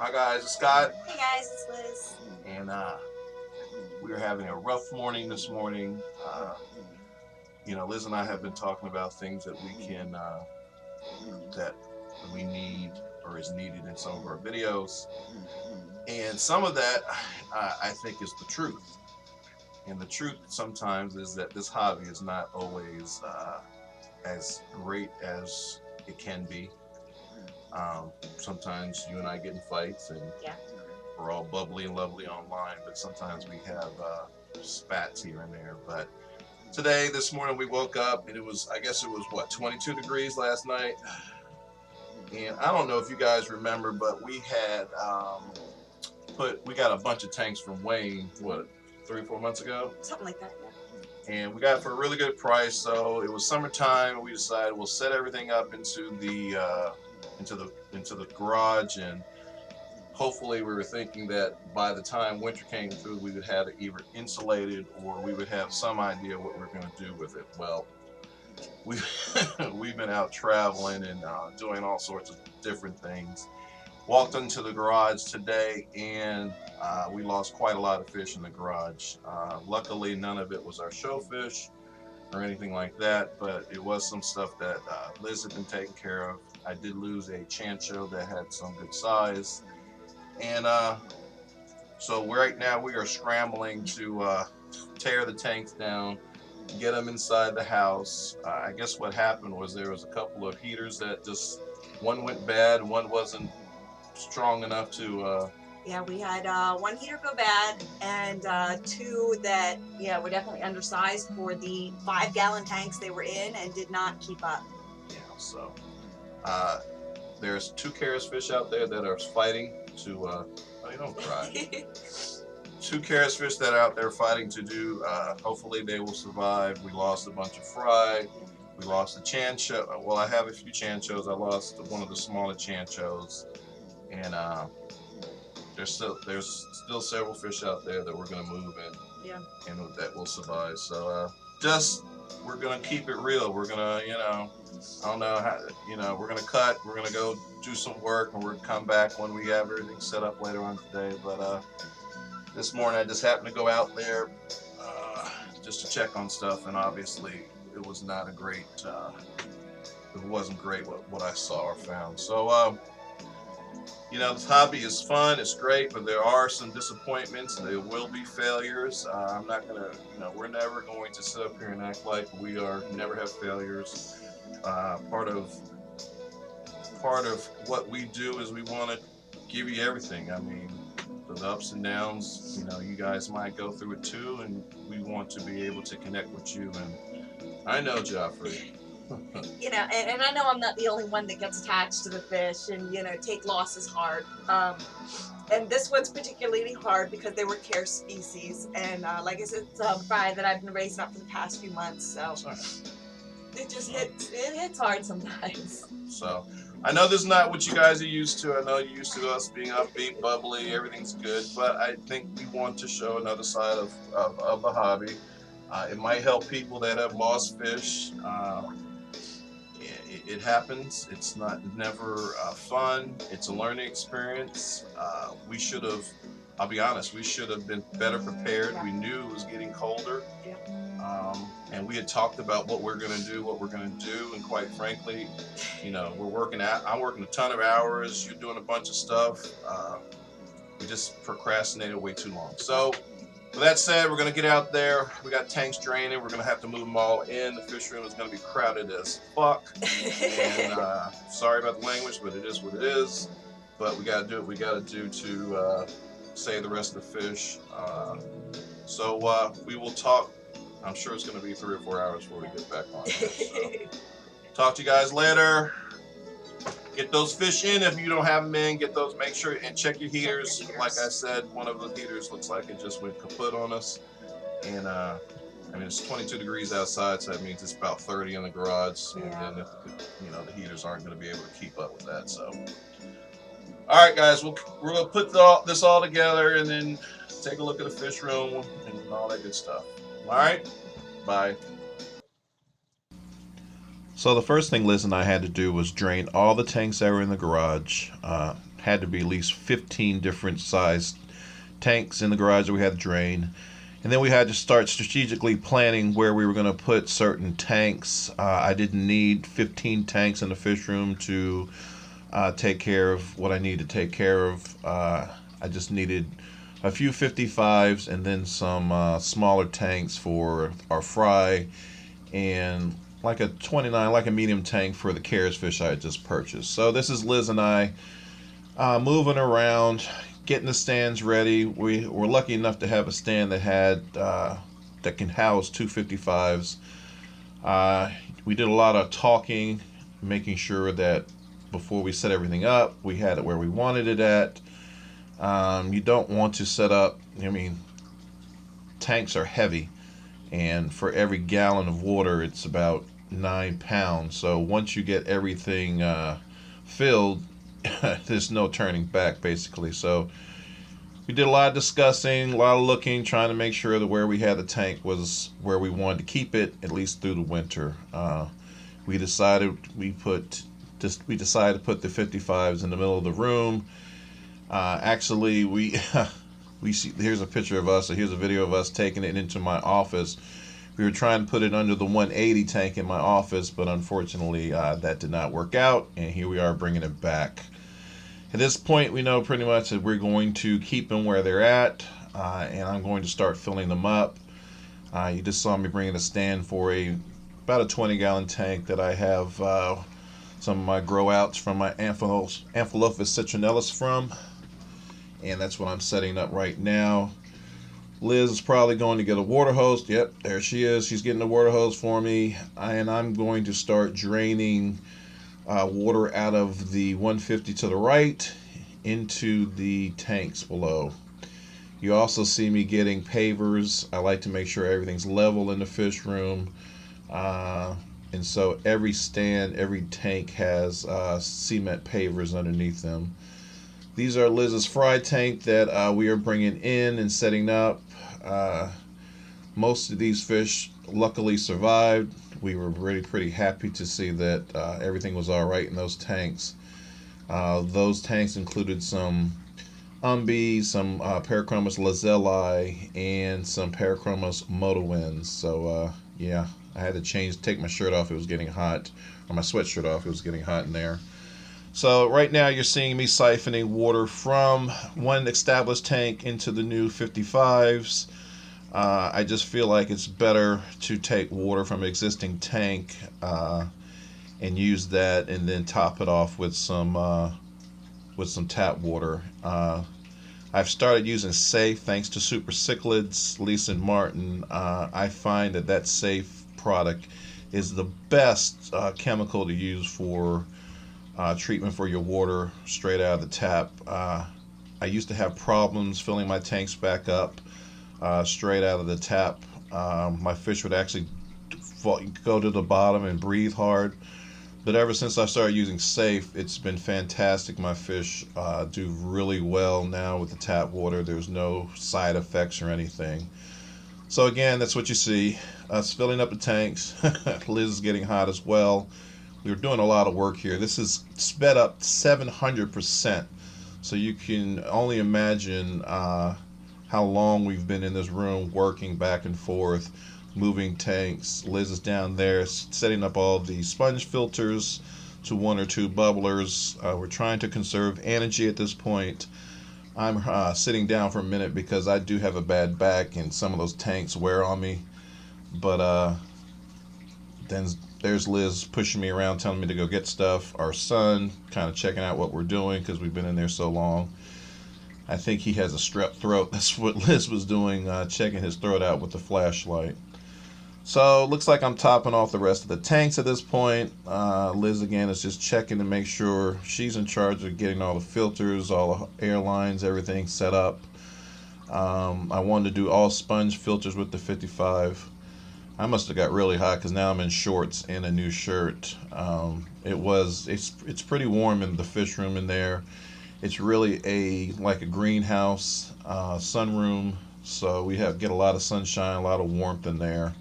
Hi guys, it's Scott, Hey guys, it's Liz. and we are having a rough morning this morning. Liz and I have been talking about things that that we need or is needed in some of our videos, and some of that I think is the truth. And the truth sometimes is that this hobby is not always as great as it can be. Sometimes you and I get in fights, and Yeah. we're all bubbly and lovely online, but sometimes we have spats here and there. But this morning, we woke up and I guess it was what, 22 degrees last night. And I don't know if you guys remember, but we got a bunch of tanks from Wayne, what, 3 or 4 months ago? Something like that, yeah. And we got it for a really good price. So it was summertime, and we decided we'll set everything up into the garage, and hopefully we were thinking that by the time winter came through, we would have it either insulated or we would have some idea what we're going to do with it. Well, we've been out traveling and doing all sorts of different things. Walked into the garage today, and we lost quite a lot of fish in the garage. Luckily, none of it was our show fish or anything like that, but it was some stuff that Liz had been taking care of. I did lose a chancho that had some good size, and so right now we are scrambling to tear the tanks down, get them inside the house. I guess what happened was there was a couple of heaters that just, one went bad and one wasn't strong enough to. Yeah, we had one heater go bad and two that, were definitely undersized for the 5-gallon tanks they were in and did not keep up. Yeah, so there's 2 Karas fish out there that are fighting to. Oh, you don't cry. 2 Karas fish that are out there fighting to do. Hopefully they will survive. We lost a bunch of fry. We lost a chancho. Well, I have a few chanchos. I lost one of the smaller chanchos, and there's still several fish out there that we're gonna move in. Yeah. And that will survive. So we're gonna keep it real. We're gonna, I don't know how, we're gonna cut. We're gonna go do some work, and we're gonna come back when we have everything set up later on today. But this morning I just happened to go out there just to check on stuff, and obviously it was not a great. It wasn't great what I saw or found. So. This hobby is fun, it's great, but there are some disappointments. There will be failures. I'm not going to, we're never going to sit up here and act like never have failures. Part of what we do is we want to give you everything. I mean, the ups and downs, you guys might go through it too, and we want to be able to connect with you. And I know, Joffrey. And I know I'm not the only one that gets attached to the fish, and take losses hard. And this one's particularly hard because they were care species, and like I said, it's a fry that I've been raising up for the past few months. So it just hits hard sometimes. So I know this is not what you guys are used to. I know you're used to us being upbeat, bubbly, everything's good, but I think we want to show another side of the hobby. It might help people that have lost fish. It happens. It's never fun. It's a learning experience. I'll be honest, we should have been better prepared. Yeah. We knew it was getting colder. Yeah. And we had talked about what we're going to do. And quite frankly, I'm working a ton of hours. You're doing a bunch of stuff. We just procrastinated way too long. So, with that said, we're going to get out there. We got tanks draining. We're going to have to move them all in. The fish room is going to be crowded as fuck. And sorry about the language, but it is what it is. But we got to do what we got to do to save the rest of the fish. So we will talk. I'm sure it's going to be 3 or 4 hours before we get back on there. So, talk to you guys later. Get those fish in if you don't have them in. Get those. Make sure and check your heaters. Like I said, one of the heaters looks like it just went kaput on us. And it's 22 degrees outside, so that means it's about 30 in the garage. Yeah. And then the heaters aren't going to be able to keep up with that. So, all right, guys, we're going to put this all together and then take a look at the fish room and all that good stuff. All right, bye. So the first thing Liz and I had to do was drain all the tanks that were in the garage. Had to be at least 15 different sized tanks in the garage that we had to drain. And then we had to start strategically planning where we were going to put certain tanks. I didn't need 15 tanks in the fish room to take care of what I needed to take care of. I just needed a few 55s and then some smaller tanks for our fry, and like a 29, like a medium tank for the Cares fish I had just purchased. So this is Liz and I moving around, getting the stands ready. We were lucky enough to have a stand that had that can house 255s. We did a lot of talking, making sure that before we set everything up, we had it where we wanted it at. You don't want to set up, I mean, tanks are heavy, and for every gallon of water, it's about 9 pounds. So once you get everything filled, there's no turning back, basically. So we did a lot of discussing, a lot of looking, trying to make sure that where we had the tank was where we wanted to keep it, at least through the winter. We decided to put the 55s in the middle of the room. Actually, we see, here's a picture of us, or here's a video of us taking it into my office. We were trying to put it under the 180 tank in my office, but unfortunately that did not work out, and here we are bringing it back. At this point, we know pretty much that we're going to keep them where they're at, and I'm going to start filling them up. You just saw me bringing a stand for about a 20-gallon tank that I have some of my grow outs from my Amphilophus citronellus from, and that's what I'm setting up right now. Liz is probably going to get a water hose. Yep, there she is. She's getting the water hose for me, and I'm going to start draining water out of the 150 to the right into the tanks below. You also see me getting pavers. I like to make sure everything's level in the fish room. And so every stand, every tank has cement pavers underneath them. These are Liz's fry tank that we are bringing in and setting up. Most of these fish luckily survived. We were really pretty happy to see that everything was all right in those tanks. Those tanks included some umbi, some Parachromis lazelli, and some Parachromis modowins. So yeah, I had to take my shirt off. It was getting hot, or my sweatshirt off. It was getting hot in there. So right now you're seeing me siphoning water from one established tank into the new 55s. I just feel like it's better to take water from an existing tank and use that, and then top it off with some tap water. I've started using Safe thanks to Super Cichlids, Lisa and Martin. I find that Safe product is the best chemical to use for treatment for your water straight out of the tap. I used to have problems filling my tanks back up straight out of the tap. My fish would actually go to the bottom and breathe hard. But ever since I started using Safe, it's been fantastic. My fish do really well now with the tap water. There's no side effects or anything. So again, that's what you see. Us filling up the tanks. Liz is getting hot as well. We were doing a lot of work here. This is sped up 700%. So you can only imagine how long we've been in this room working back and forth, moving tanks. Liz is down there setting up all the sponge filters to 1 or 2 bubblers. We're trying to conserve energy at this point. I'm sitting down for a minute because I do have a bad back and some of those tanks wear on me. But then there's Liz pushing me around, telling me to go get stuff. Our son kind of checking out what we're doing because we've been in there so long. I think he has a strep throat. That's what Liz was doing, checking his throat out with the flashlight. So looks like I'm topping off the rest of the tanks at this point. Liz again is just checking to make sure she's in charge of getting all the filters, all the air lines, everything set up. I wanted to do all sponge filters with the 55. I must have got really hot because now I'm in shorts and a new shirt. It's pretty warm in the fish room in there. It's really like a greenhouse, sunroom, so we get a lot of sunshine, a lot of warmth in there.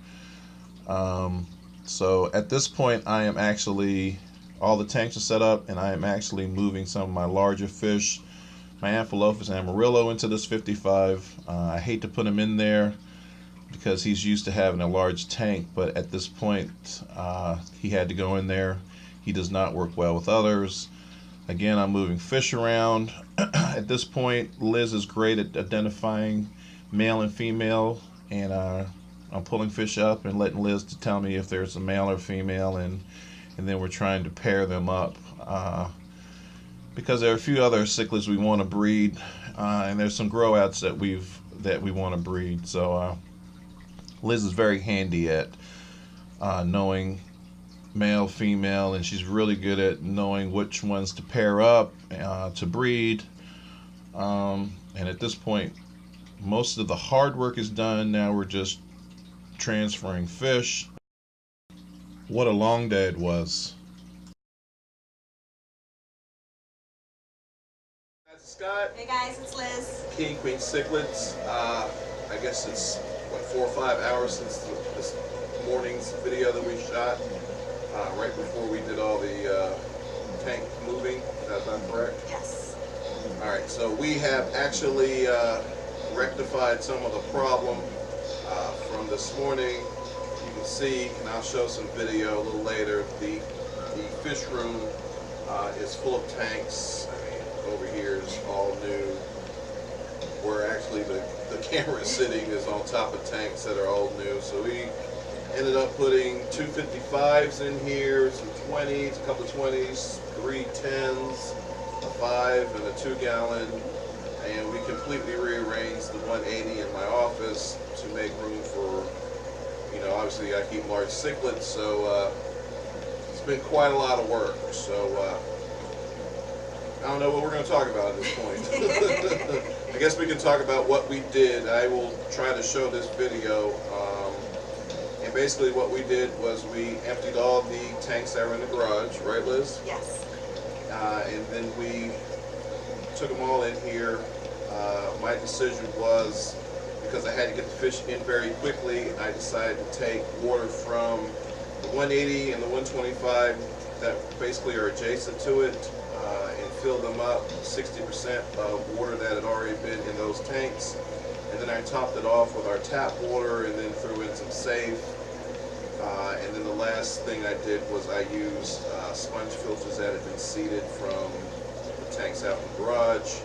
So at this point, I am actually, all the tanks are set up, and I am actually moving some of my larger fish, my Amphilophus and Amarillo, into this 55. I hate to put him in there because he's used to having a large tank, but at this point, he had to go in there. He does not work well with others. Again, I'm moving fish around. At this point, Liz is great at identifying male and female, and I'm pulling fish up and letting Liz to tell me if there's a male or female, and then we're trying to pair them up because there are a few other cichlids we want to breed, and there's some grow outs that we want to breed. So Liz is very handy at knowing male, female, and she's really good at knowing which ones to pair up to breed. And at this point, most of the hard work is done. Now we're just transferring fish. What a long day it was. That's Scott. Hey guys, it's Liz. King Queen Cichlids. I guess it's what, 4 or 5 hours since this morning's video that we shot. Right before we did all the tank moving. Is that correct? Yes. Alright, so we have actually rectified some of the problem from this morning. You can see, and I'll show some video a little later, the fish room is full of tanks. I mean, over here is all new. Where actually the camera is sitting is on top of tanks that are all new. So we ended up putting 2 55s in here, some 20s, a couple of 20s, 3 10s, a 5 and a 2-gallon, and we completely rearranged the 180 in my office to make room for, you know, obviously I keep large cichlids, so it's been quite a lot of work. So I don't know what we're going to talk about at this point. I guess we can talk about what we did. I will try to show this video. And basically what we did was we emptied all the tanks that were in the garage, right Liz? Yes. And then we took them all in here. My decision was, because I had to get the fish in very quickly, I decided to take water from the 180 and the 125 that basically are adjacent to it and fill them up 60% of water that had already been in those tanks. And then I topped it off with our tap water and then threw in some safe. And then the last thing I did was I used sponge filters that had been seeded from the tanks out in the garage.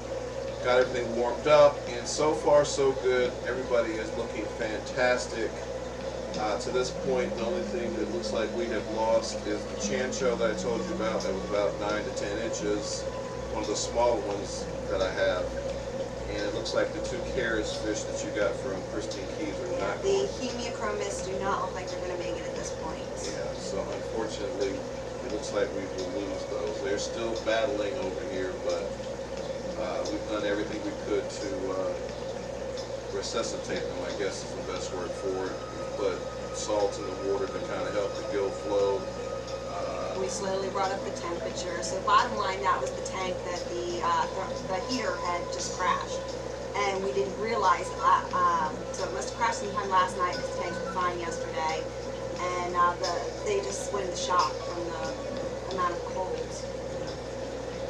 Got everything warmed up, and so far so good. Everybody is looking fantastic. To this point, the only thing that looks like we have lost is the chancho that I told you about that was about 9 to 10 inches, one of the smaller ones that I have. And it looks like the 2 Caris fish that you got from Christine Keys are not The hemiochromis do not look like they're going to make it at this point. Yeah, so unfortunately, it looks like we will lose those. They're still battling over here, but we've done everything we could to resuscitate them, I guess is the best word for it. We put salt in the water to kind of help the gill flow. We slowly brought up the temperature. So bottom line, that was the tank that the heater had just crashed. And we didn't realize it. So it must have crashed sometime last night because the tanks were fine yesterday. And they just went into shock from the amount of cold.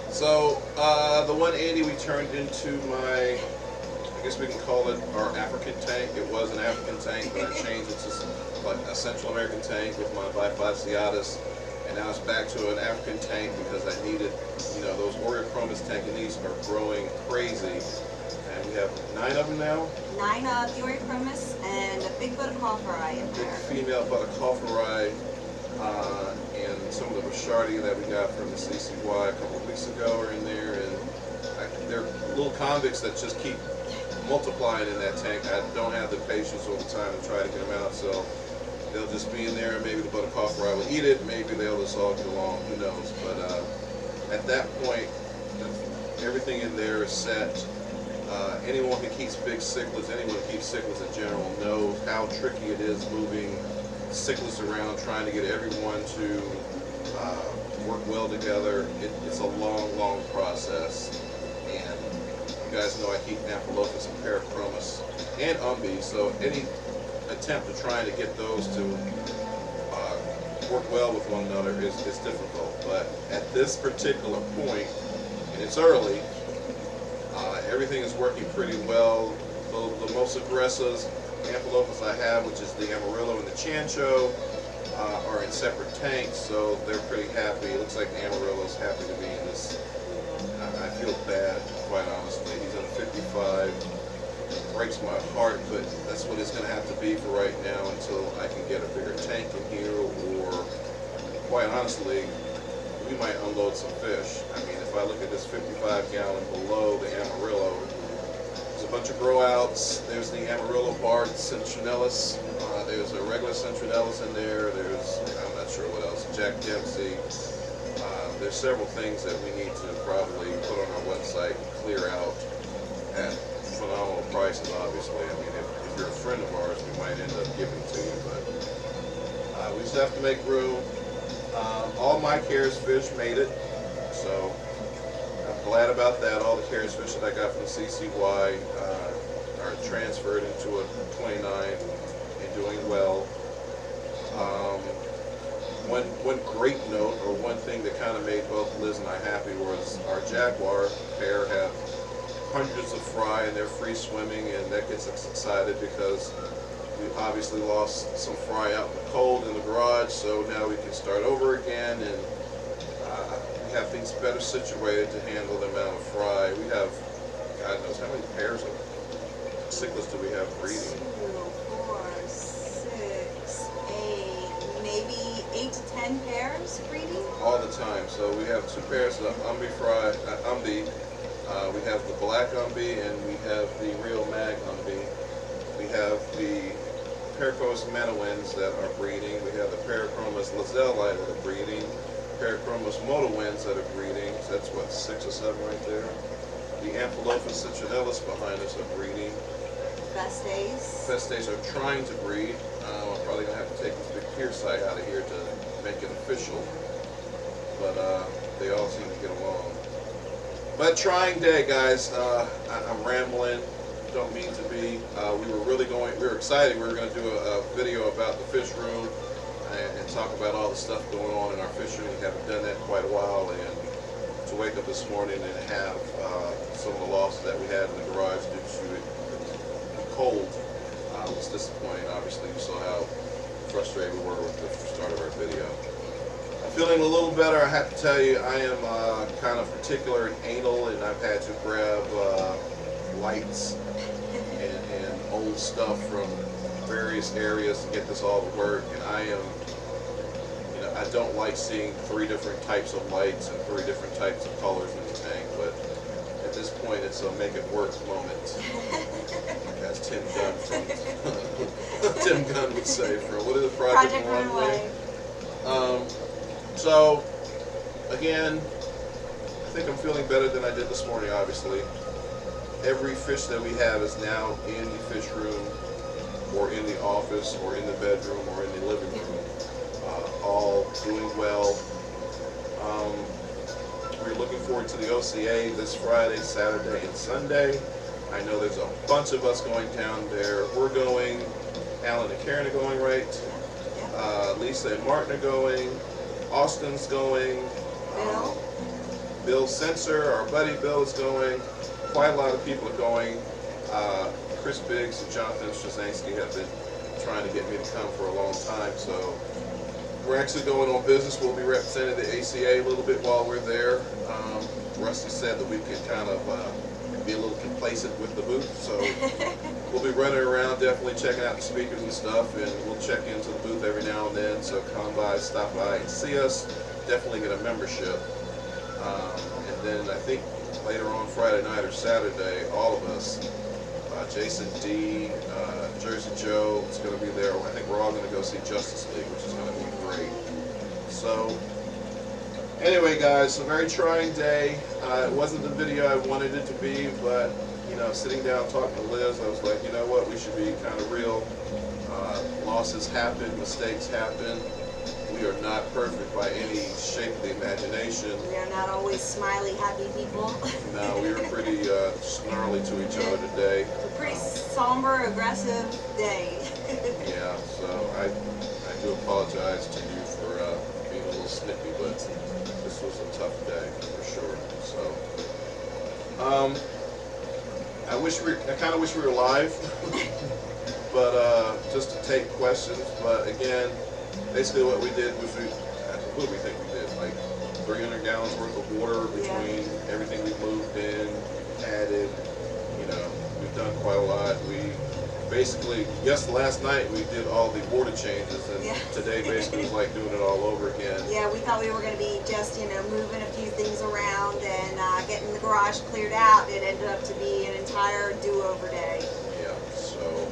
So the 180 we turned into my, I guess we can call it our African tank. It was an African tank, but I changed it to like a Central American tank with my Bifasiatus. And now it's back to an African tank because I needed, you know, those Reorganizing tankinis are growing crazy. And we have 9 of them now. 9 of the Reorganizing and a big Buttercalfari in there. Big female Buttercalfari and some of the Bachardi that we got from the CCY a couple of weeks ago are in there. And they're little convicts that just keep multiplying in that tank. I don't have the patience or the time to try to get them out, so they'll just be in there, and maybe the Buttercalfari will eat it, maybe they'll just all get along, who knows. But at that point, everything in there is set. Anyone who keeps big cichlids, anyone who keeps cichlids in general knows how tricky it is moving cichlids around, trying to get everyone to work well together. It's a long, long process. And you guys know I keep Amphilophus and Parachromis and Umbi, so any attempt to try to get those to work well with one another is difficult. But at this particular point, and it's early, everything is working pretty well. The most aggressive amphilopus I have, which is the Amarillo and the Chancho, are in separate tanks, so they're pretty happy. It looks like the Amarillo's happy to be in this. I feel bad, quite honestly. He's in a 55. It breaks my heart, but that's what it's going to have to be for right now until I can get a bigger tank in here, or quite honestly, we might unload some fish. I mean, if I look at this 55-gallon below the Amarillo, there's a bunch of grow outs. There's the Amarillo barred Citronellus. There's a regular Citronellus in there. There's, I'm not sure what else, Jack Dempsey. There's several things that we need to probably put on our website and clear out at phenomenal prices, obviously. I mean, if you're a friend of ours, we might end up giving to you, but we just have to make room. All my Cares fish made it, so I'm glad about that. All the Cares fish that I got from the CCY are transferred into a 29 and doing well. One great note, or one thing that kind of made both Liz and I happy, was our Jaguar pair have hundreds of fry and they're free swimming, and that gets us excited because we obviously lost some fry out in the cold in the garage, so now we can start over again, and we have things better situated to handle the amount of fry. We have, God knows how many pairs of cichlids do we have breeding? 2, 4, 6, 8, maybe 8 to 10 pairs breeding? All the time. So we have 2 pairs of umbi. We have the black umbi and we have the real mag umbi. We have the Parachromis manowins that are breeding. We have the Parachromis lazellii that are breeding. Parachromis motowins that are breeding. So that's what, 6 or 7 right there. The Amphilophus citronellus behind us are breeding. Festes. Festes are trying to breed. I'm probably going to have to take this big pier site out of here to make it official. But they all seem to get along. But trying day, guys. I'm rambling. Don't mean to be. We were excited. We were going to do a video about the fish room and talk about all the stuff going on in our fish room. We haven't done that in quite a while. And to wake up this morning and have some of the losses that we had in the garage due to it cold was disappointing. Obviously, you saw how frustrated we were with the start of our video. I'm feeling a little better. I have to tell you, I am kind of particular and anal, and I've had to grab lights and old stuff from various areas to get this all to work. And I am, I don't like seeing 3 different types of lights and 3 different types of colors in the tank, but at this point, it's a make it work moment. As Tim Gunn would say, for what is the Project Runway? So, again, I think I'm feeling better than I did this morning, obviously. Every fish that we have is now in the fish room, or in the office, or in the bedroom, or in the living room. All doing well. We're looking forward to the OCA this Friday, Saturday, and Sunday. I know there's a bunch of us going down there. We're going. Alan and Karen are going, right? Lisa and Martin are going. Austin's going. Bill Sensor, our buddy Bill, is going. Quite a lot of people are going. Chris Biggs and Jonathan Straczynski have been trying to get me to come for a long time, so we're actually going on business. We'll be representing the ACA a little bit while we're there. Rusty said that we could kind of be a little complacent with the booth, so we'll be running around, definitely checking out the speakers and stuff, and we'll check into the booth every now and then, so come by, stop by, and see us. Definitely get a membership. And then I think later on Friday night or Saturday, all of us, Jason D, Jersey Joe is going to be there. I think we're all going to go see Justice League, which is going to be great. So, anyway, guys, a very trying day. It wasn't the video I wanted it to be, but, sitting down talking to Liz, I was like, you know what, we should be kind of real. Losses happen, mistakes happen. We are not perfect by any shape of the imagination. We are not always smiley, happy people. No, we were pretty snarly to each other today. It's a pretty somber, aggressive day. Yeah, so I do apologize to you for snippy, but this was a tough day for sure. So, I kind of wish we were live, but just to take questions. But again, basically what we did was what do we think we did? Like 300 gallons worth of water between everything we moved in, added. You know, we've done quite a lot. We basically, last night we did all the water changes, and today basically was like doing it all over again. Yeah, we thought we were going to be just, moving a few things around and getting the garage cleared out. It ended up to be an entire do-over day. Yeah, so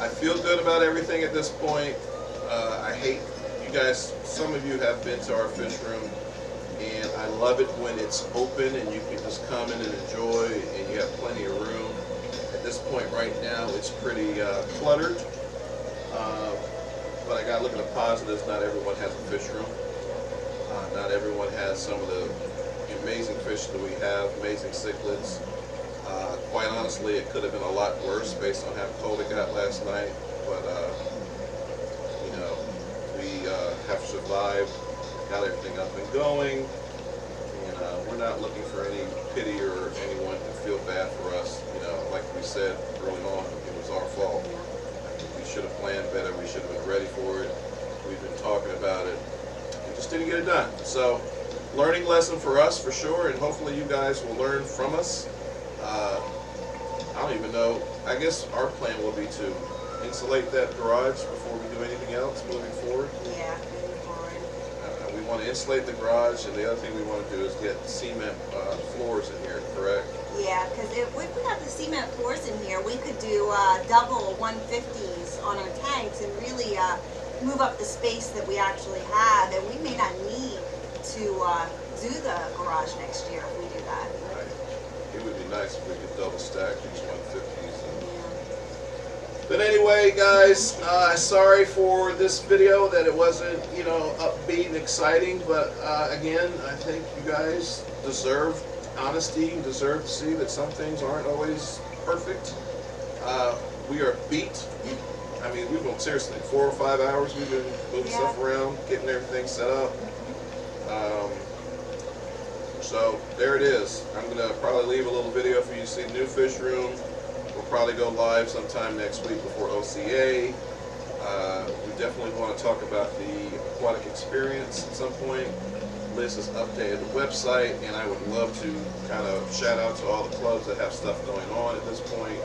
I feel good about everything at this point. I hate, you guys, some of you have been to our fish room, and I love it when it's open and you can just come in and enjoy, and you have plenty of room. At this point right now, it's pretty cluttered, but I gotta look at the positives. Not everyone has a fish room. Not everyone has some of the amazing fish that we have, amazing cichlids. Quite honestly, it could have been a lot worse based on how cold it got last night, but we have survived, got everything up and going, and we're not looking for any pity or anyone to feel bad for us. Like we said early on, it was our fault. We should have planned better. We should have been ready for it. We've been talking about it. We just didn't get it done. So, learning lesson for us for sure, and hopefully you guys will learn from us. I don't even know. I guess our plan will be to insulate that garage before we do anything else moving forward. Yeah, moving forward. We want to insulate the garage, and the other thing we want to do is get cement floors in here, correct? Yeah, because if we got the cement floors in here, we could do double 150s on our tanks and really move up the space that we actually have, and we may not need to do the garage next year if we do that. Right. It would be nice if we could double stack these 150s. But anyway, guys, sorry for this video that it wasn't, upbeat and exciting. But again, I think you guys deserve honesty. You deserve to see that some things aren't always perfect. We are beat. I mean, we've been seriously 4 or 5 hours. We've been moving stuff around, getting everything set up. So there it is. I'm gonna probably leave a little video for you to see the new fish room. We'll probably go live sometime next week before OCA. We definitely want to talk about the aquatic experience at some point. Liz has updated the website, and I would love to kind of shout out to all the clubs that have stuff going on at this point.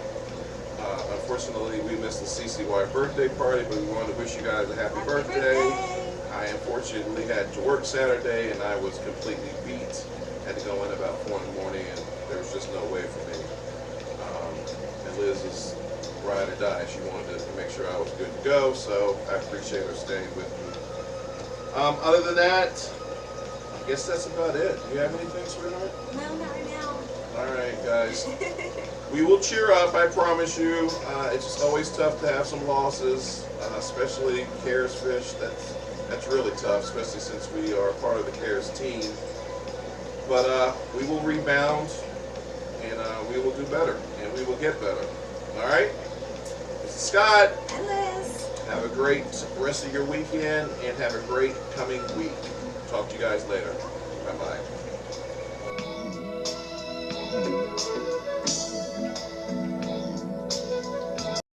Unfortunately, we missed the CCY birthday party, but we wanted to wish you guys a happy birthday. I unfortunately had to work Saturday, and I was completely beat. Had to go in about 4 in the morning, and there was just no way for me. And Liz is ride or die. She wanted to make sure I was good to go, so I appreciate her staying with me. Other than that, I guess that's about it. Do you have anything, sweetheart? No, not right now. All right, guys. We will cheer up, I promise you. It's just always tough to have some losses, especially Cares fish. That's really tough, especially since we are part of the Cares team. But we will rebound, and we will do better, and we will get better. All right? This is Scott. And Liz. Have a great rest of your weekend, and have a great coming week. Talk to you guys later. Bye-bye.